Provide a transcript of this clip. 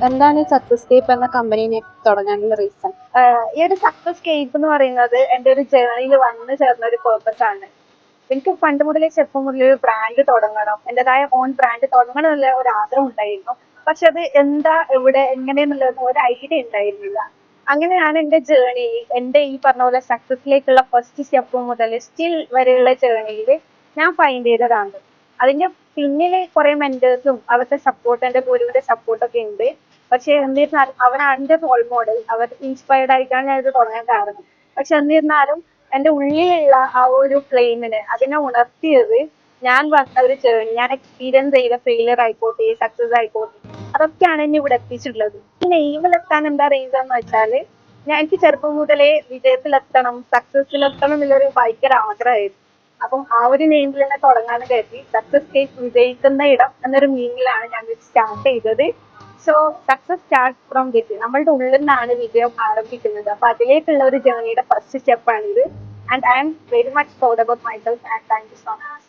എന്താണ് ഈ സക്സസ്കേപ്പ് എന്ന കമ്പനീനെ തുടങ്ങാനുള്ള റീസൺ? ഈ ഒരു സക്സസ് കേക്ക് എന്ന് പറയുന്നത് എൻ്റെ ഒരു ജേർണിയിൽ വന്നു ചേർന്ന ഒരു പേർപ്പസ് ആണ്. എനിക്ക് പണ്ട് മുതലേ ചെറുപ്പം മുതലേ ഒരു ബ്രാൻഡ് തുടങ്ങണം, എന്റേതായ ഓൺ ബ്രാൻഡ് തുടങ്ങണം എന്നുള്ള ഒരു ആഗ്രഹം ഉണ്ടായിരുന്നു. പക്ഷെ അത് എന്താ, എവിടെ, എങ്ങനെയെന്നുള്ളത് ഒരു ഐഡിയ ഉണ്ടായിരുന്നില്ല. അങ്ങനെയാണ് എന്റെ ജേർണി, എന്റെ ഈ പറഞ്ഞ പോലെ സക്സസിലേക്കുള്ള ഫസ്റ്റ് സ്റ്റെപ്പ് മുതൽ സ്റ്റിൽ വരെയുള്ള ജേർണിയിൽ ഞാൻ ഫൈൻഡ് ചെയ്തതാണ്. അതിന്റെ പിന്നില് കുറെ മെന്റേഴ്സും അവരുടെ സപ്പോർട്ട്, എന്റെ ഗുരുവിന്റെ സപ്പോർട്ടൊക്കെ ഉണ്ട്. പക്ഷെ എന്നിരുന്നാലും അവരാണ് എന്റെ റോൾ മോഡൽ, അവർ ഇൻസ്പയർഡ് ആയിട്ടാണ് ഞാൻ ഇത് തുടങ്ങാൻ കാരണം. പക്ഷെ എന്നിരുന്നാലും എന്റെ ഉള്ളിലുള്ള ആ ഒരു ഫ്ലെയിമിനെ അതിനെ ഉണർത്തിയത് ഞാൻ വന്ന ഒരു ജേർണി, ഞാൻ എക്സ്പീരിയൻസ് ചെയ്ത ഫെയിലിയർ ആയിക്കോട്ടെ സക്സസ് ആയിക്കോട്ടെ, അതൊക്കെയാണ് എന്നെ ഇവിടെ എത്തിച്ചിട്ടുള്ളത്. പിന്നെ എയിമിലെത്താൻ എന്താ റീസൺ എന്ന് വെച്ചാല്, എനിക്ക് ചെറുപ്പം മുതലേ വിജയത്തിലെത്തണം, സക്സസിലെത്തണം എന്നുള്ളൊരു ഭയങ്കര ആഗ്രഹമായിരുന്നു. അപ്പം ആ ഒരു നെയിമിൽ തന്നെ തുടങ്ങാന്ന് കരുതി സക്സസ് കേസ് വിജയിക്കുന്ന ഇടം എന്നൊരു മീനിലാണ് ഞാൻ സ്റ്റാർട്ട് ചെയ്തത്. സോ സക്സസ് സ്റ്റാർട്ട് ഫ്രം വിത്ത്, നമ്മളുടെ ഉള്ളിൽ നിന്നാണ് വിജയം ആരംഭിക്കുന്നത്. അപ്പൊ അതിലേക്കുള്ള ഒരു ജേർണിയുടെ ഫസ്റ്റ് സ്റ്റെപ്പ് ആണിത്. And I am very much proud about myself and thank you so much.